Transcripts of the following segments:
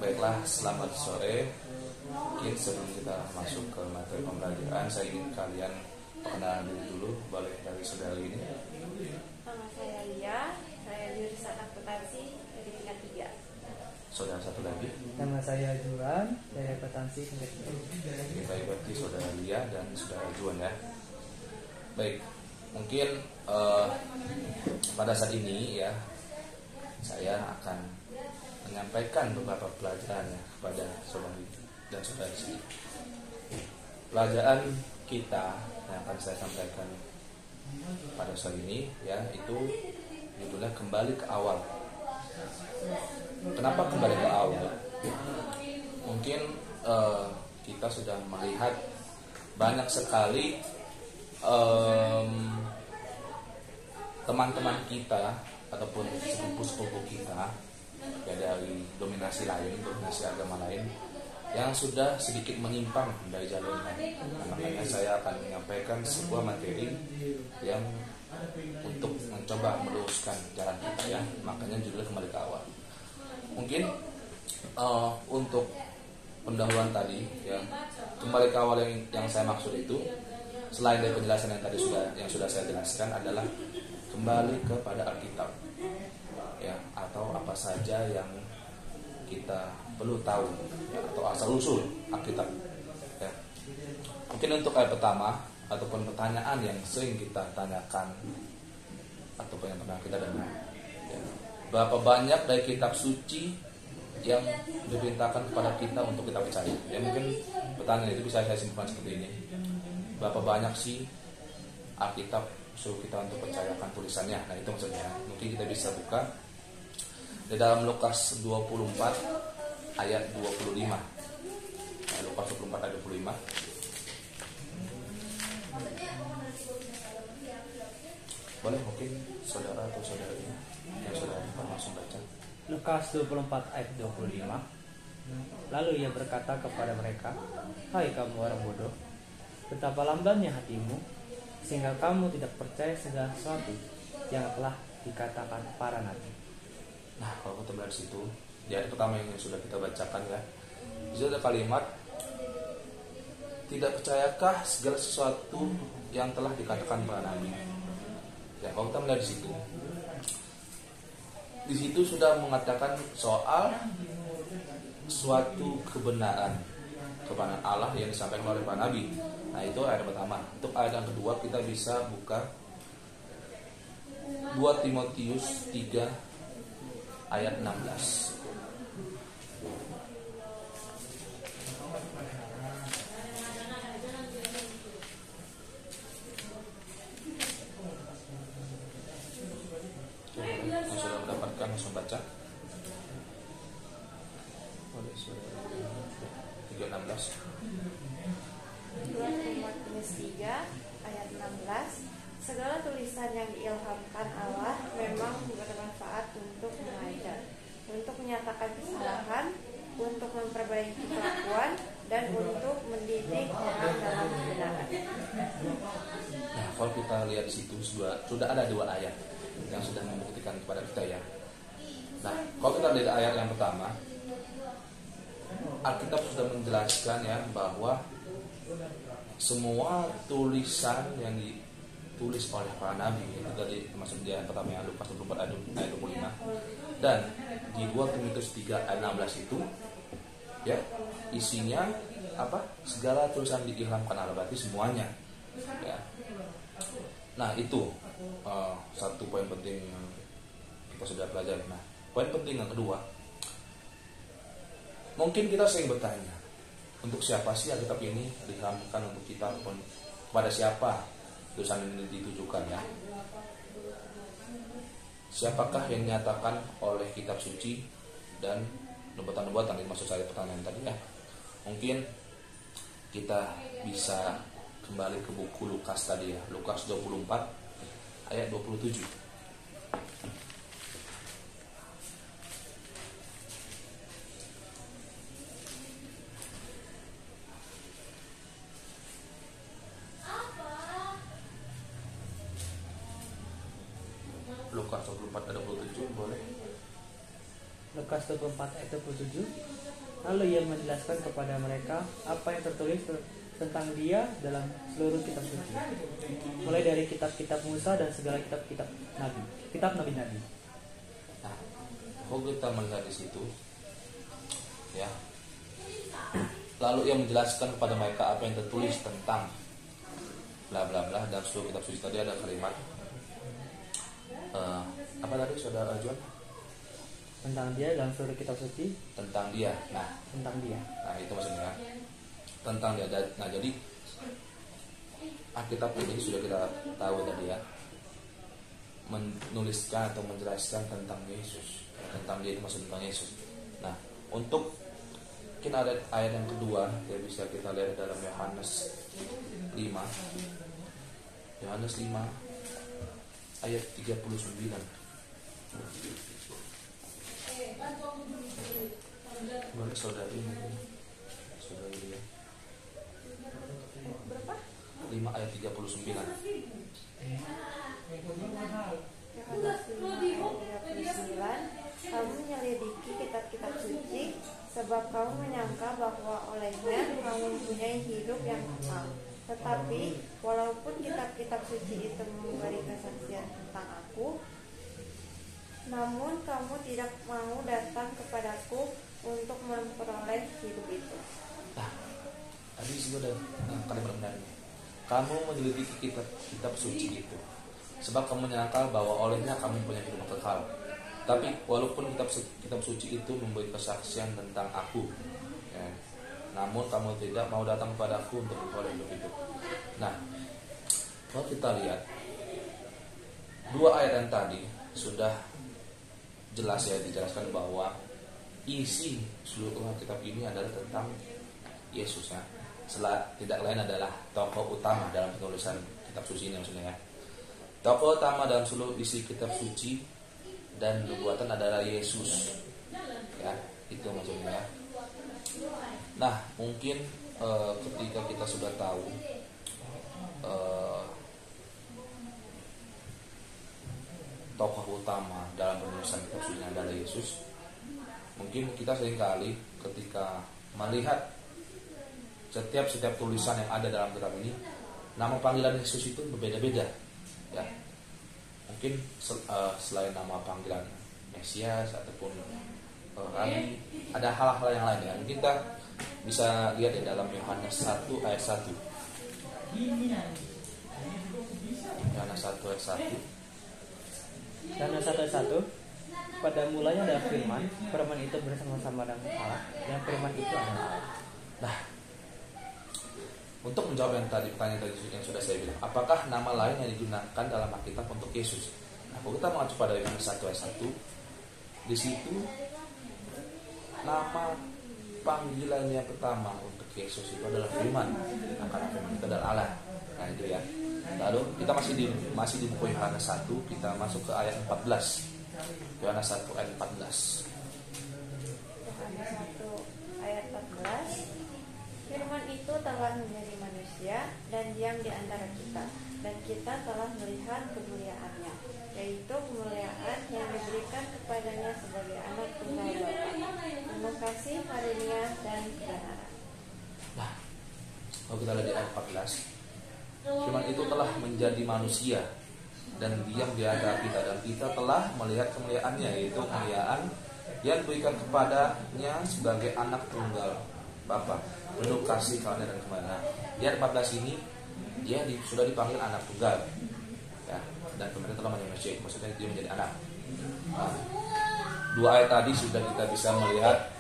Baiklah, selamat sore. Mungkin sebelum kita masuk ke materi pembelajaran, saya ingin kalian perkenalan dulu. Boleh dari saudari ini. Nama saya Lia, saya jurusan akuntansi dari tingkat 3. Saudara satu lagi. Nama saya Juan, dari akuntansi tingkat 3. Ini baik, berarti saudara Lia dan saudara Juan ya. Baik, mungkin pada saat ini ya saya akan menyampaikan beberapa pelajaran ya kepada saudari dan saudari sini. Pelajaran kita yang akan saya sampaikan pada saat ini ya itu judulnya kembali ke awal. Kenapa kembali ke awal? Mungkin kita sudah melihat banyak sekali teman-teman kita ataupun sepupu-sepupu kita ya dari dominasi agama lain yang sudah sedikit menyimpang dari jalurnya. Makanya saya akan menyampaikan sebuah materi yang untuk mencoba meluruskan jalan kita ya. Makanya judulnya kembali ke awal. Mungkin untuk pendahuluan tadi ya, kembali ke awal yang saya maksud itu selain dari penjelasan yang tadi sudah saya jelaskan adalah kembali kepada Alkitab ya, atau apa saja yang kita perlu tahu ya, atau asal usul Alkitab ya. Mungkin untuk ayat pertama ataupun pertanyaan yang sering kita tanyakan ataupun yang pernah kita dengar ya, berapa banyak dari kitab suci yang diperintahkan kepada kita untuk kita percaya ya. Mungkin pertanyaan itu bisa saya simpulkan seperti ini: berapa banyak sih Alkitab suruh kita untuk percayakan tulisannya? Nah itu maksudnya. Mungkin kita bisa buka di dalam Lukas 24 ayat 25. Lukas 24 ayat 25. Boleh mungkin saudara atau saudarinya yang sudah langsung baca. Lukas 24 ayat 25. Lalu ia berkata kepada mereka, "Hai kamu orang bodoh, betapa lambannya hatimu, sehingga kamu tidak percaya segala sesuatu yang telah dikatakan para nabi." Nah, kalau kita melihat situ, di ayat pertama yang sudah kita bacakan ya, di situ ada kalimat, tidak percayakah segala sesuatu yang telah dikatakan para nabi. Ya, kalau kita melihat di situ sudah mengatakan soal suatu kebenaran Allah yang disampaikan oleh para nabi. Nah, itu ayat pertama. Untuk ayat yang kedua kita bisa buka 2 Timotius 3 ayat 16. Yang sudah mendapatkan langsung baca. Boleh sudah 3:16. 2 Timotius 3 ayat 16. Segala tulisan yang diilhamkan Allah memang bermanfaat untuk mengajar, untuk menyatakan kesalahan, untuk memperbaiki kelakuan, dan untuk mendidik orang dalam kebenaran. Nah, kalau kita lihat di situ sudah ada 2 ayat yang sudah membuktikan kepada kita ya. Nah, kalau kita lihat ayat yang pertama, Alkitab sudah menjelaskan ya bahwa semua tulisan yang ditulis oleh para nabi itu tadi termasuk di ayat pertama yang Lukas 24 ayat 25 dan di 2 Timotius 3 ayat 16 itu ya isinya apa? Segala tulisan diilhamkan Allah, berarti semuanya ya. Nah, itu satu poin penting yang kita sudah pelajari. Nah, poin penting yang kedua, mungkin kita sering bertanya, untuk siapa sih Alkitab ini diilhamkan untuk kita, ataupun kepada siapa tulisan ini ditujukan ya? Siapakah yang dinyatakan oleh kitab suci dan nubuatan-nubuatan? Ini maksud saya pertanyaan tadi ya. Mungkin kita bisa kembali ke buku Lukas tadi ya, Lukas 24 ayat 27. Lukas 24 ayat 27 boleh. Lukas 24 ayat 27. Lalu ia menjelaskan kepada mereka apa yang tertulis tentang dia dalam seluruh kitab suci, mulai dari kitab-kitab Musa dan segala kitab-kitab nabi-nabi. Nah, kalau kita melihat di situ, ya, lalu ia menjelaskan kepada mereka apa yang tertulis tentang bla bla bla dan seluruh kitab suci. Tadi ada kalimat apa tadi saudara John? Tentang dia dalam seluruh kitab suci. Tentang dia. Tentang dia. Nah itu maksudnya tentang dia. Nah jadi Alkitab ini sudah kita tahu tadi ya, menuliskan atau menjelaskan tentang Yesus. Tentang dia itu maksud tentang Yesus. Nah untuk mungkin ada ayat yang kedua yang bisa kita lihat dalam Yohanes 5. Yohanes 5 ayat 39. Boleh saudari ya. Berapa? 5 ayat 39. Yohanes 5 ayat 39. Kamu menyelidiki kitab-kitab suci, sebab kamu menyangka bahwa olehnya kamu mempunyai hidup yang kekal. Tetapi walaupun kitab-kitab suci itu memberi kesaksian tentang aku, namun kamu tidak mau datang kepadaku untuk memperoleh hidup itu. Nah, tadi sudah ada kalimat benarnya. Kamu menyelidiki kitab suci itu, sebab kamu menyangka bahwa olehnya kamu punya hidup kekal. Tapi walaupun kitab suci itu memberi kesaksian tentang aku, ya, namun kamu tidak mau datang kepadaku untuk memperoleh hidup itu. Nah, kalau kita lihat dua ayat yang tadi sudah jelas ya dijelaskan bahwa isi seluruh kitab ini adalah tentang Yesus ya. Tidak lain adalah tokoh utama dalam penulisan kitab suci ini maksudnya ya. Tokoh utama dalam seluruh isi kitab suci dan nubuatan adalah Yesus. Ya, itu maksudnya ya. Nah, mungkin ketika kita sudah tahu tokoh utama dalam penulisan kitab suci adalah Yesus, mungkin kita seringkali ketika melihat setiap tulisan yang ada dalam kitab ini, nama panggilan Yesus itu berbeda-beda ya. Mungkin selain nama panggilan Mesias ataupun Rabi, ada hal-hal yang lain ya. Mungkin kita bisa lihat di dalam Yohanes 1 ayat 1. Yohanes 1 ayat 1. Yohanes 1 ayat 1. Pada mulanya ada firman itu bersama-sama dengan Allah, dan firman itu adalah Allah. Nah, untuk menjawab yang tadi pertanyaan tadi yang sudah saya bilang, apakah nama lain yang digunakan dalam Alkitab untuk Yesus? Nah, kalau kita mengacu pada Yohanes 1 ayat 1, di situ nama panggilan yang pertama untuk Yesus itu adalah firman. Nah, karena firman itu adalah Allah. Nah, itu ya. Lalu kita masih di buku Yohanes 1, kita masuk ke ayat 14. Yohanes 1 ayat 14. Yohanes 1 ayat 14. Firman itu telah menjadi manusia dan diam di antara kita, dan kita telah melihat kemuliaannya, yaitu kemuliaan yang diberikan kepadanya sebagai anak tunggal Bapa, penuh kasih, karunia, dan kebenaran. Nah, kalau kita lihat di ayat 14, firman itu telah menjadi manusia dan diam di antara kita, dan kita telah melihat kemuliaannya, yaitu kemuliaan yang diberikan kepadanya sebagai anak tunggal Bapa, penuh kasih, karunia, dan kebenaran. Di ayat 14 ini dia sudah dipanggil anak tunggal ya, dan pemerintah telah menjadi manusia, maksudnya dia menjadi anak. Nah, dua ayat tadi sudah kita bisa melihat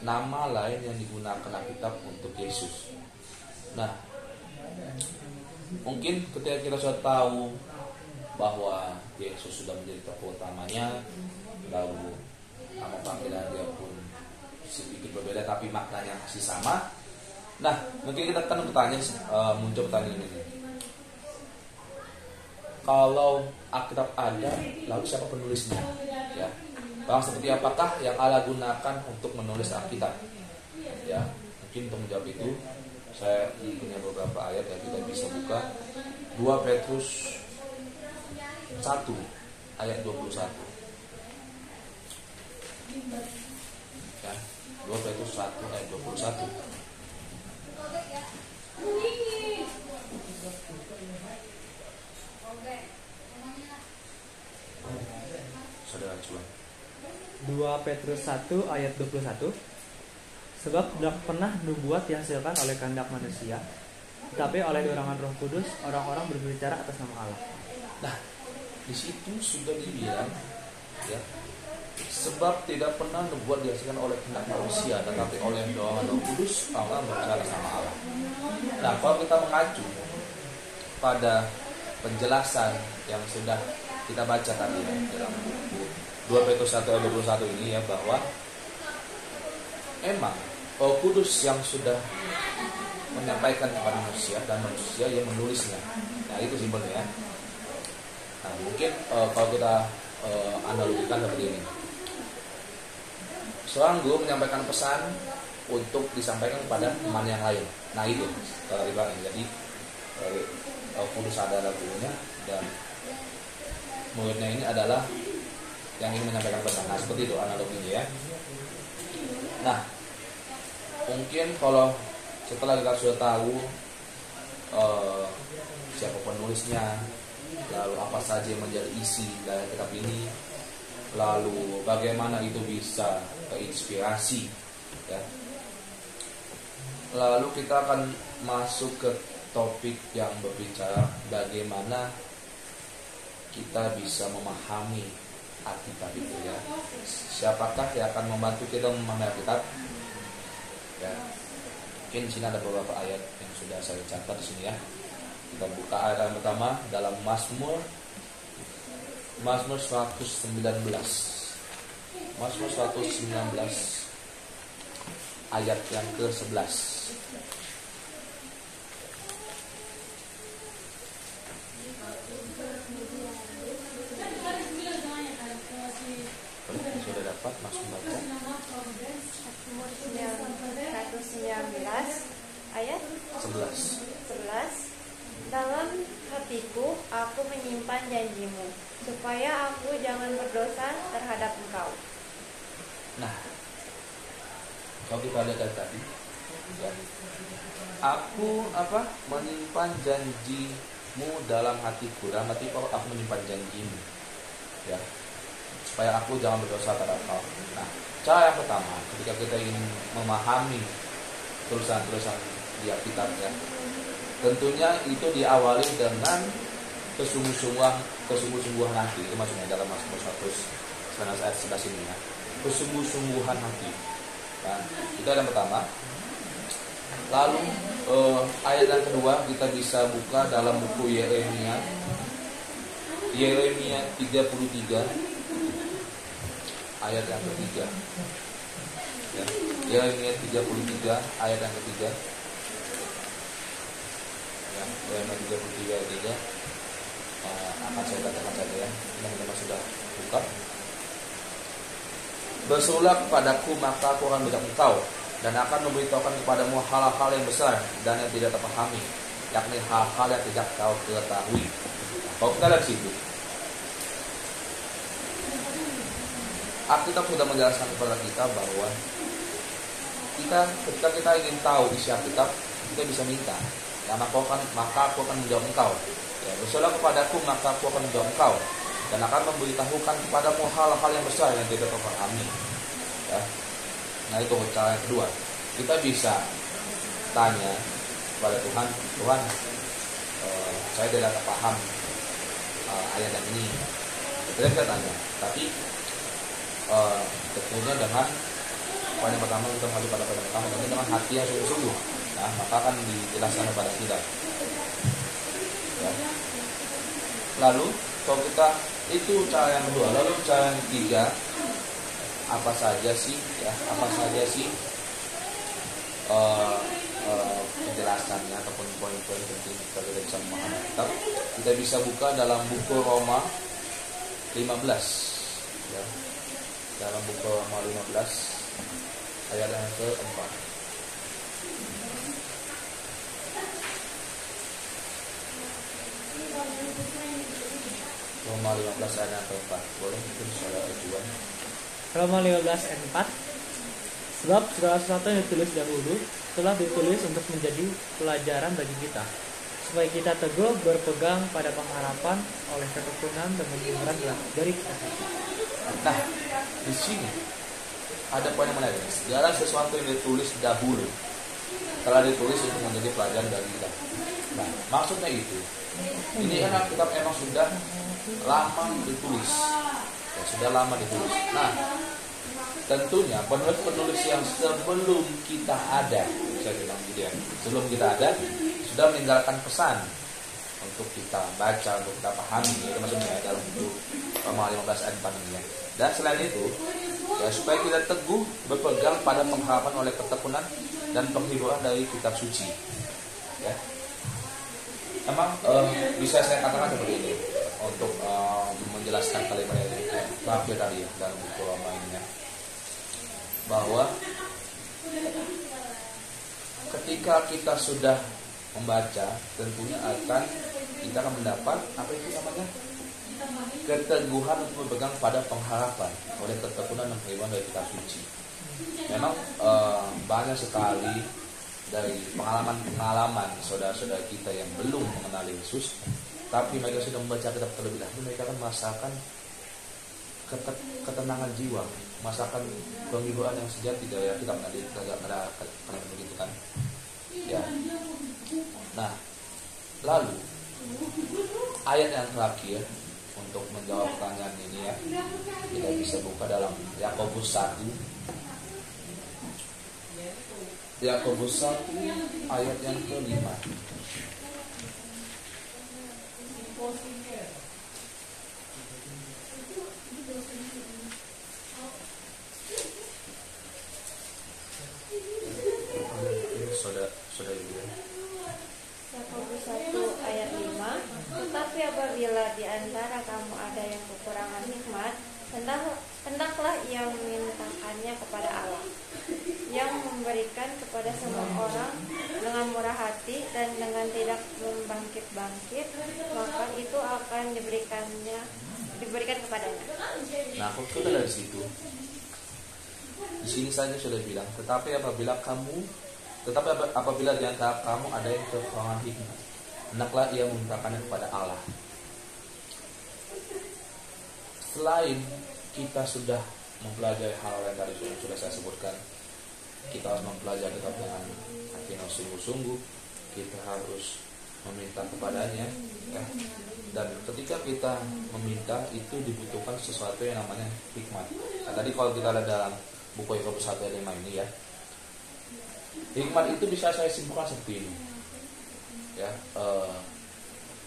nama lain yang digunakan Alkitab untuk Yesus. Nah, mungkin ketika kita sudah tahu bahwa Yesus sudah menjadi tokoh utamanya, lalu nama panggilan dia pun sedikit berbeda tapi maknanya masih sama. Nah, mungkin kita akan muncul pertanyaan ini. Kalau Alkitab ada, lalu siapa penulisnya? Ya, bang, seperti apakah yang Allah gunakan untuk menulis Alkitab? Ya, mungkin untuk menjawab itu saya punya beberapa ayat yang kita bisa buka. 2 Petrus 1 ayat 21. 21. Saudara Juan. 2 Petrus 1 ayat 21. Sebab tidak pernah nubuat dihasilkan oleh kehendak manusia, tetapi oleh dorongan Roh Kudus orang-orang berbicara atas nama Allah. Nah, di situ sudah dibilang ya, sebab tidak pernah nubuat dihasilkan oleh kehendak manusia, tetapi oleh dorongan Roh Kudus orang berbicara atas nama Allah. Nah, kalau kita mengacu pada penjelasan yang sudah kita baca tadi ya, dalam buku 2 Petrus 1 ayat 21 ini ya, bahwa emang Roh Kudus yang sudah menyampaikan kepada manusia dan manusia yang menulisnya. Nah, itu simpelnya ya. Nah, mungkin kalau kita analogikan seperti ini. Seorang guru menyampaikan pesan untuk disampaikan kepada teman yang lain. Nah, itu kalau ibaratnya. Jadi Roh Kudus adalah gurunya dan muridnya ini adalah yang ingin menyampaikan pesan. Nah, seperti itu analoginya ya. Nah, mungkin kalau setelah kita sudah tahu siapa penulisnya, lalu apa saja yang menjadi isi dari kitab ini, lalu bagaimana itu bisa terinspirasi ya. Lalu kita akan masuk ke topik yang berbicara bagaimana kita bisa memahami Alkitab itu ya. Siapakah yang akan membantu kita memahami Alkitab? Ya, mungkin di sini ada beberapa ayat yang sudah saya catat di sini ya. Kita buka ayat yang pertama dalam Mazmur 119. Mazmur 119 ayat yang ke-11. Sudah dapat langsung baca. Mazmur 119 ayat 11. 11. Dalam hatiku aku menyimpan janjimu, supaya aku jangan berdosa terhadap engkau. Nah, kalau kita lihat tadi ya, aku menyimpan janjimu dalam hatiku. Dalam hatiku aku menyimpan janjimu ya, supaya aku jangan berdosa terhadap engkau. Nah, cara yang pertama ketika kita ingin memahami tulisan-tulisan di Alkitab ya, tentunya itu diawali dengan kesungguh-sungguhan hati. Itu maksudnya dalam Mazmur 119 ayat 11 ini ya. Kesungguh-sungguhan hati. Nah, itu yang pertama. Lalu ayat yang kedua kita bisa buka dalam buku Yeremia 33 ayat yang ketiga. Ya, Yeremia 33 ayat yang ketiga. Yeremia 33 ayat 3 akan saya katakan saja ya, teman-teman sudah buka. Berserulah kepadaku maka aku akan menjawab engkau, dan akan memberitahukan kepadamu hal-hal yang besar dan yang tidak terpahami, yakni hal-hal yang tidak kau ketahui. Kalau kita lihat situ, Alkitab sudah menjelaskan kepada kita bahwa ketika kita ingin tahu isi Alkitab, kita bisa minta. Ya, maka aku akan menjawab engkau. Ya, berserulah kepadaku maka aku akan menjawab engkau, dan akan memberitahukan kepadamu hal-hal yang besar yang tidak terpahami. Ya. Nah, itu cara yang kedua. Kita bisa tanya kepada Tuhan, saya tidak paham ayat yang ini. Kita bisa tanya, tapi tentunya dengan yang pertama kita mengadu pada pertama, tentunya dengan hati yang sungguh-sungguh. Nah, maka akan dijelaskan kepada kita. Ya. Lalu kalau kita itu cara yang kedua, lalu cara yang ketiga apa saja sih penjelasannya ataupun poin-poin penting kita bisa memahami kitab. Kita bisa buka dalam buku Roma 15 ya. Dalam buku Roma 15 ayat yang ke-4. Roma 15 ayat yang ke-4. Boleh mungkin saudara Juan. Roma 15 ayat 4. Sebab segala sesuatu yang ditulis dahulu telah ditulis untuk menjadi pelajaran bagi kita, supaya kita teguh berpegang pada pengharapan oleh ketekunan dan kebenaran dari kasih. Nah, di sini ada poin yang menarik. Segala sesuatu yang ditulis dahulu telah ditulis untuk menjadi pelajaran bagi kita. Nah, maksudnya itu, ini kan Alkitab emang sudah lama ditulis, ya, sudah lama ditulis. Nah, tentunya penulis-penulis yang sebelum kita ada, bisa bilang gitu ya, sebelum kita ada, sudah meninggalkan pesan untuk kita baca, untuk kita pahami, itu maksudnya dalam buku Roma 15 ayat 4 ini ya. Dan selain itu, ya, supaya kita teguh berpegang pada pengharapan oleh ketekunan dan penghiburan dari kitab suci. Ya. Emang bisa saya katakan seperti ini untuk menjelaskan kalimat yang terakhir tadi ya, dalam buku Roma ini ya, bahwa ketika kita sudah membaca, tentunya kita akan mendapat apa itu namanya, keteguhan untuk berpegang pada pengharapan oleh ketekunan dan penghiburan dari kitab suci. Memang banyak sekali dari pengalaman saudara-saudara kita yang belum mengenal Yesus, tapi mereka sudah membaca kitab terlebih dahulu, mereka akan merasakan ketenangan jiwa, merasakan penghiburan yang sejati dari kitab tadi. Ada begitu kan? Ya. Nah, lalu ayat yang terakhir untuk menjawab pertanyaan ini ya, kita bisa buka dalam Yakobus 1. Yakobus 1 ayat yang ke-5. Saudara Ibu. Yakobus 1 ayat 5. Tetapi apabila di antara kamu ada yang kekurangan hikmat, hendaklah ia memintakannya kepada Allah, yang memberikan kepada semua orang dengan murah hati dan dengan tidak membangkit-bangkit, maka itu akan diberikan kepadanya. Nah, aku dari situ. Di sini saja sudah bilang, tetapi apabila di antara kamu ada yang kekurangan hikmat, hendaklah ia memintakannya kepada Allah. Selain kita sudah mempelajari hal yang tadi sudah saya sebutkan, kita harus mempelajari kitab dengan hati yang sungguh-sungguh, kita harus meminta kepadanya ya. Dan ketika kita meminta, itu dibutuhkan sesuatu yang namanya hikmat. Nah, tadi kalau kita lihat dalam buku Yakobus 1 ayat 5 ini ya, hikmat itu bisa saya simpulkan seperti ini ya.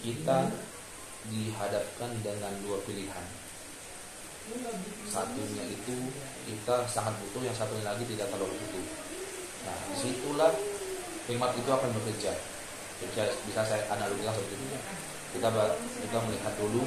Kita dihadapkan dengan dua pilihan. Satunya itu kita sangat butuh, yang satunya lagi tidak terlalu butuh. Nah, disitulah hikmat itu akan bekerja. Bisa saya analogikan seperti itu. Kita melihat dulu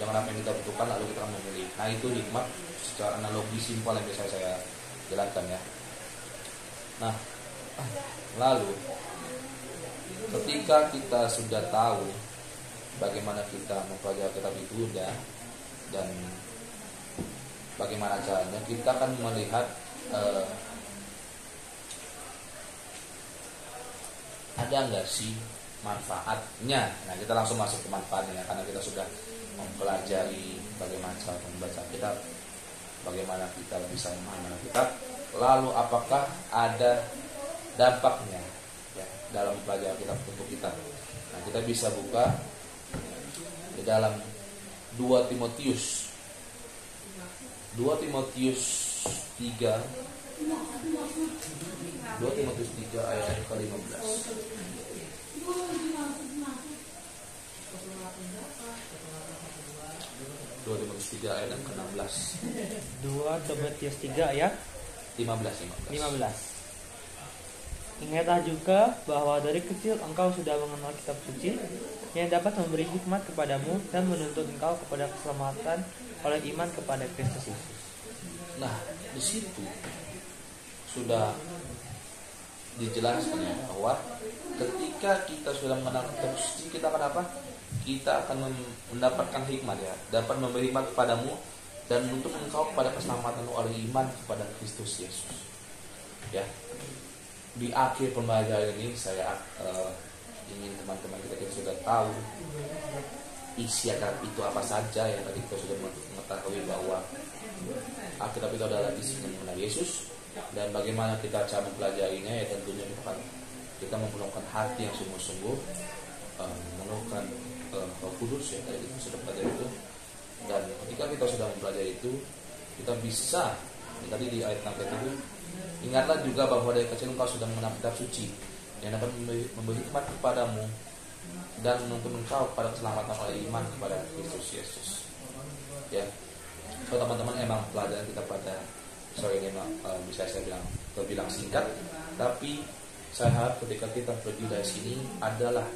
dengan apa yang kita butuhkan, lalu kita akan memilih. Nah, itu hikmat secara analogi simpel yang bisa saya jelaskan ya. Nah, lalu ketika kita sudah tahu bagaimana kita mempelajari kitab itu dan bagaimana caranya, kita akan melihat ada nggak sih manfaatnya. Nah, kita langsung masuk ke manfaatnya karena kita sudah mempelajari bagaimana cara membaca kitab, bagaimana kita bisa memahami kitab, lalu apakah ada dampaknya ya, dalam belajar kitab untuk kita. Nah, kita bisa buka di dalam 2 Timotius 3 ayat yang ke-15. 2 Timotius 3 ayat yang ke-16. 2 Timotius 3 ayat 15. Ingatlah juga bahwa dari kecil engkau sudah mengenal kitab suci yang dapat memberi hikmat kepadamu dan menuntut engkau kepada keselamatan oleh iman kepada Kristus Yesus. Nah, di situ sudah dijelaskan ya, bahwa ketika kita sudah mengenal kitab suci, kita akan apa? Kita akan mendapatkan hikmat ya, dapat memberi hikmat kepadamu dan menuntut engkau kepada keselamatan oleh iman kepada Kristus Yesus. Ya, di akhir pembelajaran ini saya ingin teman-teman kita sudah tahu isi akar itu apa saja. Yang tadi kita sudah mengetahui bahwa Alkitab itu adalah isinya mengenai Yesus, dan bagaimana kita cara mempelajarinya, ya tentunya kita memerlukan hati yang sungguh-sungguh, memerlukan Roh Kudus, ya tadi kita sudah pelajari itu. Dan ketika kita sudah mempelajari itu, kita bisa, tadi di ayat 6 itu, ingatlah juga bahwa dari kecil engkau sudah mengenal kitab suci yang dapat memberi hikmat kepadamu dan menuntun engkau pada keselamatan oleh iman kepada Kristus Yesus. Ya, so teman-teman, emang pelajaran kita pada sore ini bisa saya bilang terbilang singkat, tapi saya harap ketika kita pergi dari sini adalah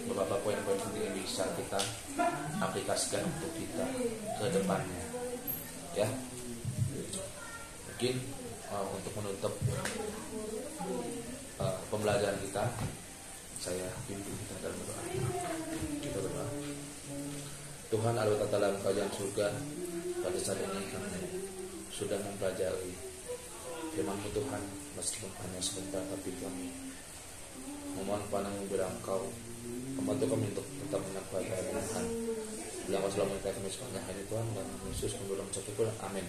beberapa poin-poin penting yang bisa kita aplikasikan untuk kita ke depannya. Ya, mungkin untuk menutup pembelajaran kita, saya pimpin kita dalam doa. Kita berdoa. Tuhan Allah dalam kerajaan surga, pada saat ini kami sudah mempelajari firman-Mu Tuhan, meskipun hanya sebentar, tapi kami memohon kepadamu bila Engkau membantu kami untuk tetap menyampaikan Tuhan. Bila Engkau selalu memberkati kami sepanjang hari Tuhan, dan Yesus mengulang ucap syukur. Amin.